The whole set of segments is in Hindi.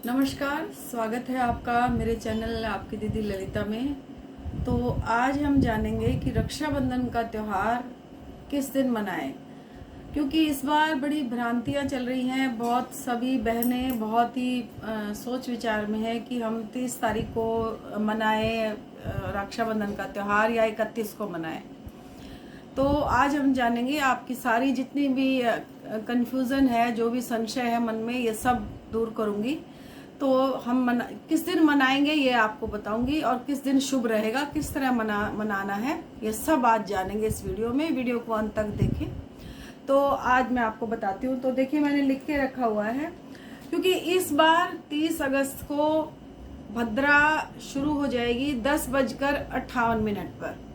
नमस्कार, स्वागत है आपका मेरे चैनल आपकी दीदी ललिता में। तो आज हम जानेंगे कि रक्षाबंधन का त्यौहार किस दिन मनाएं, क्योंकि इस बार बड़ी भ्रांतियां चल रही हैं। बहुत सभी बहनें बहुत ही सोच विचार में है कि हम 30 तारीख को मनाएं रक्षाबंधन का त्यौहार या 31 को मनाएं। तो आज हम जानेंगे आपकी सारी जितनी भी कंफ्यूजन है, जो भी संशय है मन में, ये सब दूर करूंगी। तो हम किस दिन मनाएंगे ये आपको बताऊंगी, और किस दिन शुभ रहेगा, किस तरह मनाना है, ये सब आज जानेंगे इस वीडियो में। वीडियो को अंत तक देखें। तो आज मैं आपको बताती हूँ। तो देखिए, मैंने लिख के रखा हुआ है, क्योंकि इस बार 30 अगस्त को भद्रा शुरू हो जाएगी 10:58 पर,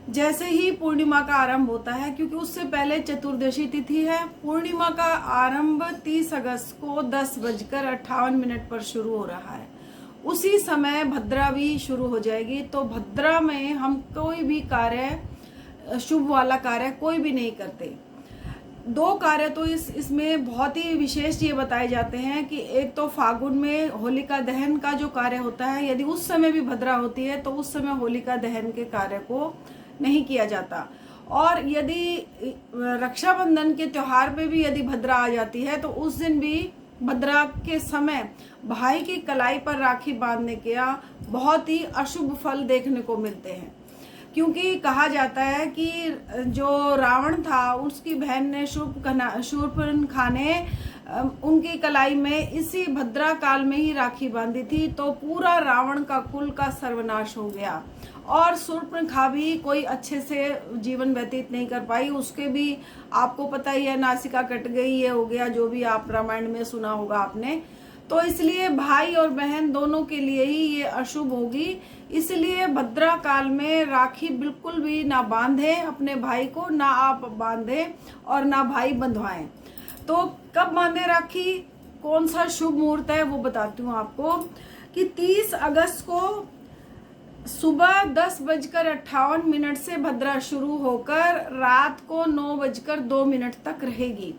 जैसे ही पूर्णिमा का आरंभ होता है, क्योंकि उससे पहले चतुर्दशी तिथि है। पूर्णिमा का आरंभ 30 अगस्त को 10:58 पर शुरू हो रहा है। उसी समय भद्रा भी शुरू हो जाएगी। तो भद्रा में हम कोई भी कार्य, शुभ वाला कार्य कोई भी नहीं करते। दो कार्य तो इसमें बहुत ही विशेष ये बताए जाते हैं कि एक तो फागुन में होलिका दहन का जो कार्य होता है, यदि उस समय भी भद्रा होती है तो उस समय होलिका दहन के कार्य को नहीं किया जाता। और यदि रक्षाबंधन के त्योहार पे भी यदि भद्रा आ जाती है तो उस दिन भी भद्रा के समय भाई की कलाई पर राखी बांधने के बहुत ही अशुभ फल देखने को मिलते हैं। क्योंकि कहा जाता है कि जो रावण था, उसकी बहन ने शूर्पणखा ने उनकी कलाई में इसी भद्रा काल में ही राखी बांधी थी। तो पूरा रावण का कुल का सर्वनाश हो गया, और शूर्पणखा भी कोई अच्छे से जीवन व्यतीत नहीं कर पाई। उसके भी आपको पता ही है, नासिका कट गई, ये हो गया, जो भी आप रामायण में सुना होगा आपने। तो इसलिए भाई और बहन दोनों के लिए ही ये अशुभ होगी। इसलिए भद्रा काल में राखी बिल्कुल भी ना बांधे अपने भाई को, ना आप बांधे और ना भाई बंधवाएं। तो कब बांधे राखी, कौन सा शुभ मुहूर्त है, वो बताती हूँ आपको। कि 30 अगस्त को सुबह 10:58 से भद्रा शुरू होकर रात को 9:02 तक रहेगी।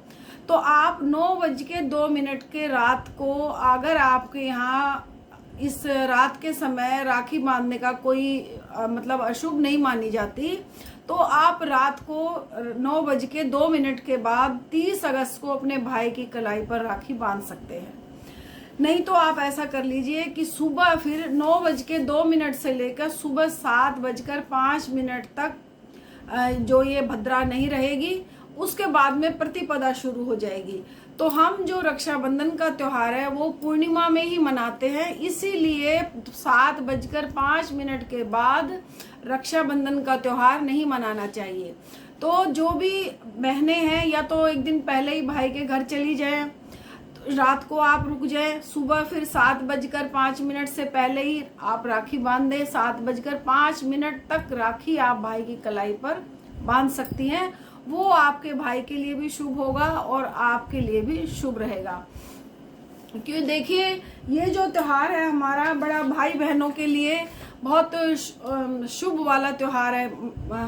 तो आप 9:02 के रात को, अगर आपके यहाँ इस रात के समय राखी बांधने का कोई मतलब अशुभ नहीं मानी जाती, तो आप रात को 9:02 के बाद 30 अगस्त को अपने भाई की कलाई पर राखी बांध सकते हैं। नहीं तो आप ऐसा कर लीजिए कि सुबह फिर 9:02 से लेकर सुबह 7:05 तक जो ये भद्रा नहीं रहेगी, उसके बाद में प्रतिपदा शुरू हो जाएगी। तो हम जो रक्षाबंधन का त्योहार है वो पूर्णिमा में ही मनाते हैं, इसीलिए 7:05 के बाद रक्षाबंधन का त्योहार नहीं मनाना चाहिए। तो जो भी बहनें हैं, या तो एक दिन पहले ही भाई के घर चली जाएं, रात को आप रुक जाएं, सुबह फिर 7:05 से पहले ही आप राखी बांध दें। 7:05 तक राखी आप भाई की कलाई पर बांध सकती हैं। वो आपके भाई के लिए भी शुभ होगा और आपके लिए भी शुभ रहेगा। क्योंकि देखिए, ये जो त्योहार है हमारा, बड़ा भाई बहनों के लिए बहुत शुभ वाला त्योहार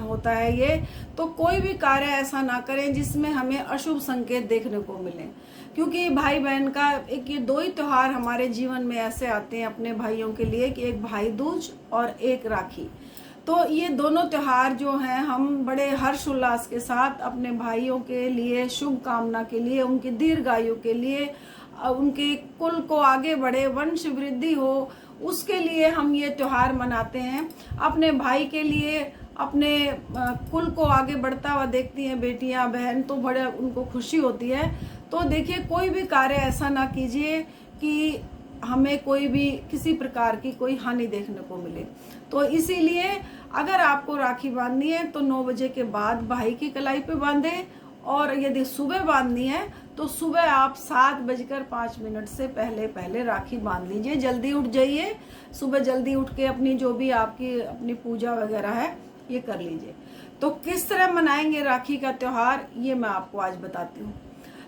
होता है ये। तो कोई भी कार्य ऐसा ना करें जिसमें हमें अशुभ संकेत देखने को मिले, क्योंकि भाई बहन का ये दो ही त्योहार हमारे जीवन में ऐसे आते हैं अपने भाइयों के लिए, कि एक भाई दूज और एक राखी। तो ये दोनों त्योहार जो हैं, हम बड़े हर्ष उल्लास के साथ अपने भाइयों के लिए, शुभ कामना के लिए, उनकी दीर्घायु के लिए, उनके कुल को आगे बढ़े, वंश वृद्धि हो, उसके लिए हम ये त्योहार मनाते हैं। अपने भाई के लिए, अपने कुल को आगे बढ़ता हुआ देखती हैं बेटियां बहन, तो बड़े उनको खुशी होती है। तो देखिए, कोई भी कार्य ऐसा ना कीजिए कि हमें कोई भी किसी प्रकार की कोई हानि देखने को मिले। तो इसीलिए अगर आपको राखी बांधनी है तो 9 बजे के बाद भाई की कलाई पे बांधे, और यदि सुबह बांधनी है तो सुबह आप 7:05 से पहले राखी बांध लीजिए। जल्दी उठ जाइए, सुबह जल्दी उठ के अपनी जो भी आपकी अपनी पूजा वगैरह है ये कर लीजिए। तो किस तरह मनाएंगे राखी का त्योहार, ये मैं आपको आज बताती हूँ।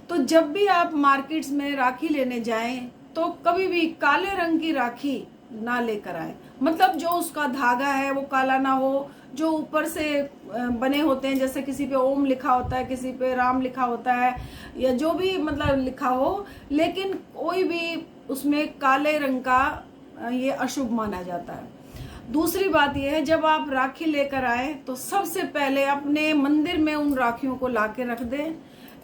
तो जब भी आप मार्केट्स में राखी लेने जाएं तो कभी भी काले रंग की राखी ना लेकर आए। मतलब जो उसका धागा है वो काला ना हो, जो ऊपर से बने होते हैं, जैसे किसी पे ओम लिखा होता है, किसी पे राम लिखा होता है, या जो भी मतलब लिखा हो, लेकिन कोई भी उसमें काले रंग का ये अशुभ माना जाता है। दूसरी बात यह है, जब आप राखी लेकर आए तो सबसे पहले अपने मंदिर में उन राखियों को लाके रख दें।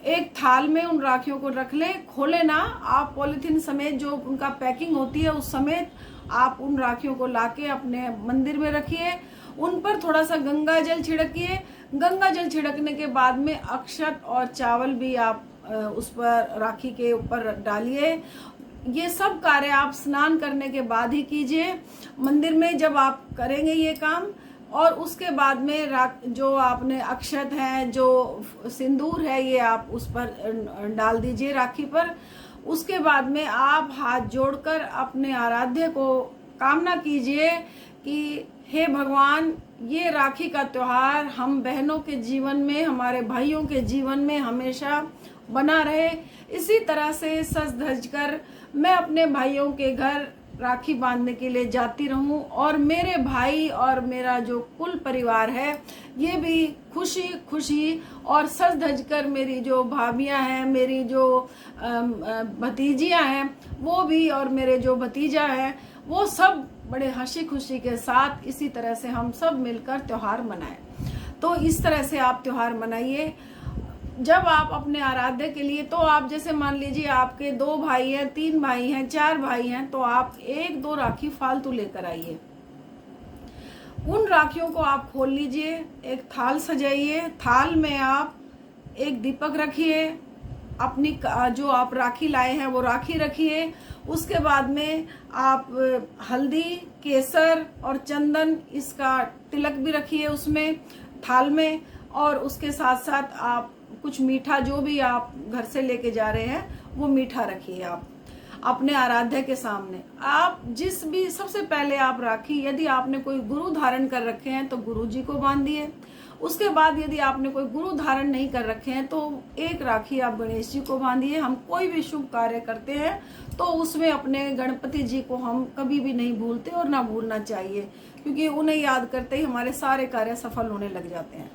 एक थाल में उन राखियों को रख लें, खोले ना, आप पॉलिथीन समेत जो उनका पैकिंग होती है उस समेत आप उन राखियों को लाके अपने मंदिर में रखिए। उन पर थोड़ा सा गंगा जल छिड़किए। गंगा जल छिड़कने के बाद में अक्षत और चावल भी आप उस पर राखी के ऊपर डालिए। ये सब कार्य आप स्नान करने के बाद ही कीजिए मंदिर में, जब आप करेंगे ये काम। और उसके बाद में जो आपने अक्षत है, जो सिंदूर है, ये आप उस पर डाल दीजिए राखी पर। उसके बाद में आप हाथ जोड़कर अपने आराध्य को कामना कीजिए कि हे भगवान, ये राखी का त्योहार हम बहनों के जीवन में, हमारे भाइयों के जीवन में हमेशा बना रहे। इसी तरह से सज धज कर मैं अपने भाइयों के घर राखी बांधने के लिए जाती रहूं, और मेरे भाई और मेरा जो कुल परिवार है ये भी खुशी खुशी और सज धज कर, मेरी जो भाभियां हैं, मेरी जो भतीजियां हैं वो भी, और मेरे जो भतीजा है वो सब बड़े हंसी खुशी के साथ इसी तरह से हम सब मिलकर त्योहार मनाएं। तो इस तरह से आप त्योहार मनाइए। जब आप अपने आराध्य के लिए, तो आप जैसे मान लीजिए आपके 2 भाई हैं, 3 भाई हैं, 4 भाई हैं, तो आप 1-2 राखी फालतू लेकर आइए। उन राखियों को आप खोल लीजिए, एक थाल सजाइए, थाल में आप एक दीपक रखिए, अपनी जो आप राखी लाए हैं वो राखी रखिए। उसके बाद में आप हल्दी, केसर और चंदन, इसका तिलक भी रखिए उसमें थाल में। और उसके साथ साथ आप कुछ मीठा, जो भी आप घर से लेके जा रहे हैं वो मीठा रखिए आप अपने आराध्य के सामने। आप जिस भी, सबसे पहले आप राखी, यदि आपने कोई गुरु धारण कर रखे हैं तो गुरु जी को बांधिए। उसके बाद यदि आपने कोई गुरु धारण नहीं कर रखे हैं तो एक राखी आप गणेश जी को बांधिए। हम कोई भी शुभ कार्य करते हैं तो उसमें अपने गणपति जी को हम कभी भी नहीं भूलते और ना भूलना चाहिए, क्योंकि उन्हें याद करते ही हमारे सारे कार्य सफल होने लग जाते हैं।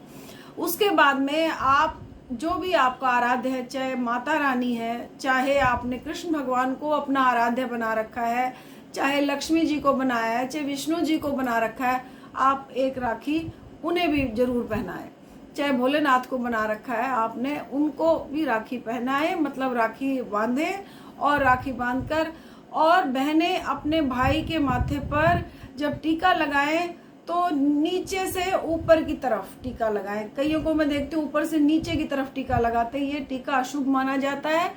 उसके बाद में आप जो भी आपका आराध्य है, चाहे माता रानी है, चाहे आपने कृष्ण भगवान को अपना आराध्य बना रखा है, चाहे लक्ष्मी जी को बनाया है, चाहे विष्णु जी को बना रखा है, आप एक राखी उन्हें भी जरूर पहनाएं। चाहे भोलेनाथ को बना रखा है आपने, उनको भी राखी पहनाएं, मतलब राखी बांधे। और राखी बांधकर और बहनें अपने भाई के माथे पर जब टीका लगाएं तो नीचे से ऊपर की तरफ टीका लगाएं। कईयों को मैं देखती हूँ ऊपर से नीचे की तरफ टीका लगाते हैं, ये टीका अशुभ माना जाता है।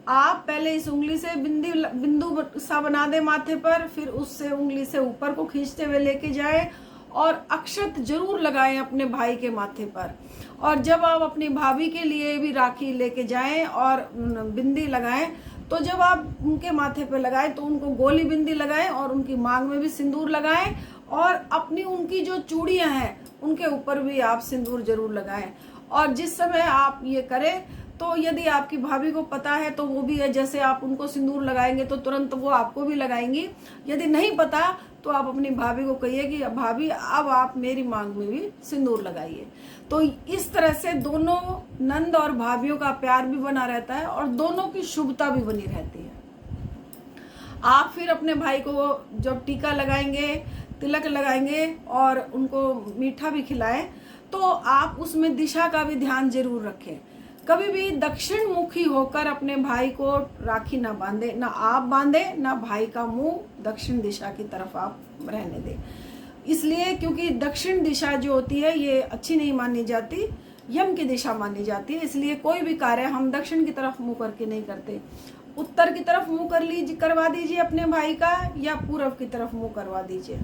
आप पहले इस उंगली से बिंदु सा बना दे माथे पर, फिर उससे उंगली से ऊपर को खींचते हुए लेके जाए और अक्षत जरूर लगाएं अपने भाई के माथे पर। और जब आप अपनी भाभी के लिए भी राखी लेके जाएं और बिंदी लगाएं, तो जब आप उनके माथे पे लगाएं तो उनको गोली बिंदी लगाएं और उनकी मांग में भी सिंदूर लगाएं, और अपनी उनकी जो चूड़ियां हैं उनके ऊपर भी आप सिंदूर जरूर लगाएं। और जिस समय आप ये करें तो यदि आपकी भाभी को पता है तो वो भी है, जैसे आप उनको सिंदूर लगाएंगे तो तुरंत वो आपको भी लगाएंगी। यदि नहीं पता तो आप अपनी भाभी को कहिए कि भाभी अब आप मेरी मांग में भी सिंदूर लगाइए। तो इस तरह से दोनों नंद और भाभियों का प्यार भी बना रहता है और दोनों की शुभता भी बनी रहती है। आप फिर अपने भाई को जब टीका लगाएंगे, तिलक लगाएंगे और उनको मीठा भी खिलाएं, तो आप उसमें दिशा का भी ध्यान जरूर रखें। कभी भी दक्षिण मुखी होकर अपने भाई को राखी ना बांधे, ना आप बांधे, ना भाई का मुंह दक्षिण दिशा की तरफ आप रहने दें। इसलिए क्योंकि दक्षिण दिशा जो होती है ये अच्छी नहीं मानी जाती, यम की दिशा मानी जाती है। इसलिए कोई भी कार्य हम दक्षिण की तरफ मुंह करके नहीं करते। उत्तर की तरफ मुंह करवा दीजिए अपने भाई का, या पूर्व की तरफ मुंह करवा दीजिए।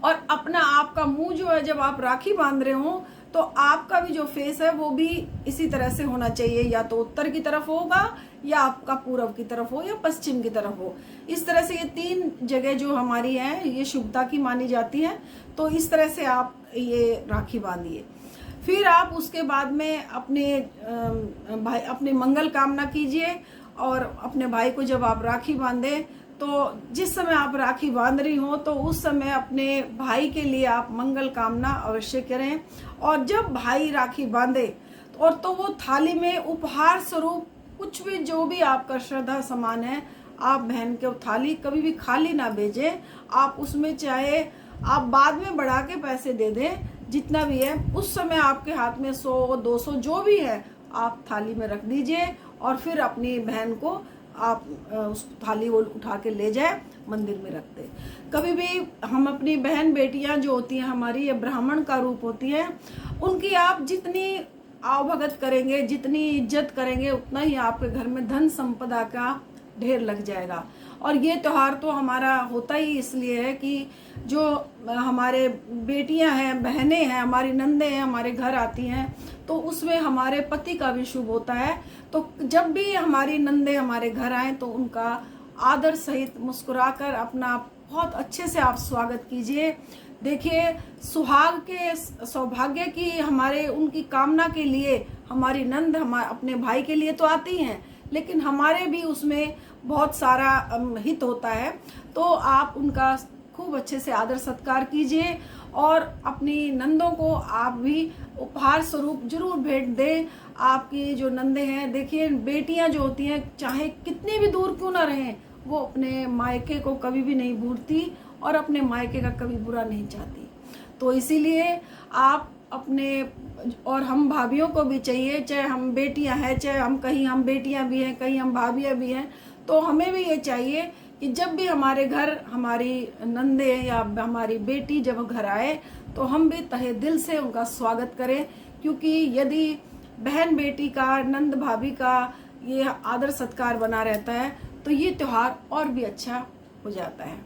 और अपना आपका मुंह जो है, जब आप राखी बांध रहे हो तो आपका भी जो फेस है वो भी इसी तरह से होना चाहिए, या तो उत्तर की तरफ होगा, या आपका पूर्व की तरफ हो, या पश्चिम की तरफ हो। इस तरह से ये 3 जगह जो हमारी हैं ये शुभता की मानी जाती है। तो इस तरह से आप ये राखी बांधिए। फिर आप उसके बाद में अपने मंगल कामना कीजिए। और अपने भाई को जब आप राखी बांधे तो जिस समय आप राखी बांध रही हो तो उस समय अपने भाई के लिए आप मंगल कामना अवश्य करें। और जब भाई राखी बांधे और तो वो थाली में उपहार स्वरूप कुछ भी, जो भी आपका श्रद्धा सामान है, आप बहन के थाली कभी भी खाली ना भेजें। आप उसमें चाहे आप बाद में बढ़ा के पैसे दे दें, जितना भी है उस समय आपके हाथ में 100-200 जो भी है आप थाली में रख दीजिए और फिर अपनी बहन को आप उस थाली वो उठा के ले जाए, मंदिर में रख दे। कभी भी हम अपनी बहन बेटियां जो होती हैं हमारी, ये ब्राह्मण का रूप होती है, उनकी आप जितनी आवभगत करेंगे, जितनी इज्जत करेंगे, उतना ही आपके घर में धन संपदा का ढेर लग जाएगा। और ये त्योहार तो हमारा होता ही इसलिए है कि जो हमारे बेटियां हैं, बहनें हैं, हमारी नंदे हैं, हमारे घर आती हैं, तो उसमें हमारे पति का भी शुभ होता है। तो जब भी हमारी नंदे हमारे घर आए तो उनका आदर सहित मुस्कुराकर अपना बहुत अच्छे से आप स्वागत कीजिए। देखिए, सुहाग के सौभाग्य की हमारे उनकी कामना के लिए हमारी नंद अपने भाई के लिए तो आती हैं, लेकिन हमारे भी उसमें बहुत सारा हित होता है। तो आप उनका खूब अच्छे से आदर सत्कार कीजिए और अपनी नंदों को आप भी उपहार स्वरूप जरूर भेंट दें। आपकी जो नंदे हैं, देखिए बेटियां जो होती हैं चाहे कितनी भी दूर क्यों ना रहें, वो अपने मायके को कभी भी नहीं भूलती और अपने मायके का कभी बुरा नहीं चाहती। तो इसीलिए आप अपने, और हम भाभियों को भी चाहिए, चाहे हम बेटियां हैं, चाहे हम कहीं हम बेटियां भी हैं, कहीं हम भाभियां भी हैं, तो हमें भी ये चाहिए कि जब भी हमारे घर हमारी नंदे या हमारी बेटी जब घर आए तो हम भी तहे दिल से उनका स्वागत करें। क्योंकि यदि बहन बेटी का, नंद भाभी का ये आदर सत्कार बना रहता है तो ये त्योहार और भी अच्छा हो जाता है।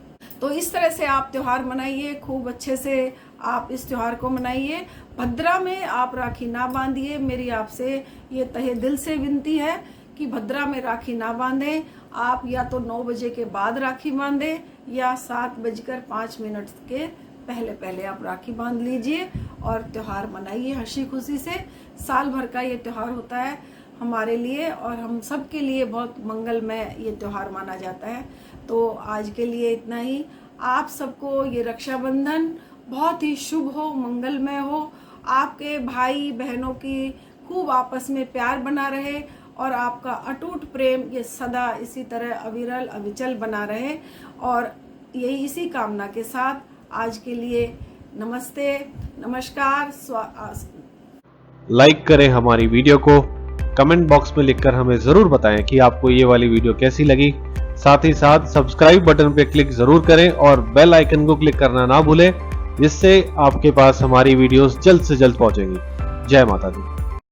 तो इस तरह से आप त्योहार मनाइए, खूब अच्छे से आप इस त्योहार को मनाइए। भद्रा में आप राखी ना बांधिए, मेरी आपसे ये तहे दिल से विनती है कि भद्रा में राखी ना बांधें। आप या तो 9 बजे के बाद राखी बांधें या 7:05 के पहले पहले आप राखी बांध लीजिए और त्योहार मनाइए हंसी खुशी से। साल भर का ये त्योहार होता है हमारे लिए और हम सब के लिए बहुत मंगलमय ये त्योहार माना जाता है। तो आज के लिए इतना ही। आप सबको ये रक्षाबंधन बहुत ही शुभ हो, मंगलमय हो। आपके भाई बहनों की खूब आपस में प्यार बना रहे और आपका अटूट प्रेम ये सदा इसी तरह अविरल अविचल बना रहे। और यही इसी कामना के साथ आज के लिए नमस्ते, नमस्कार। लाइक करें हमारी वीडियो को, कमेंट बॉक्स में लिखकर हमें जरूर बताएं कि आपको ये वाली वीडियो कैसी लगी। साथ ही साथ सब्सक्राइब बटन पे क्लिक जरूर करें और बेल आइकन को क्लिक करना ना भूलें, जिससे आपके पास हमारी वीडियोस जल्द से जल्द पहुंचेंगी। जय माता दी।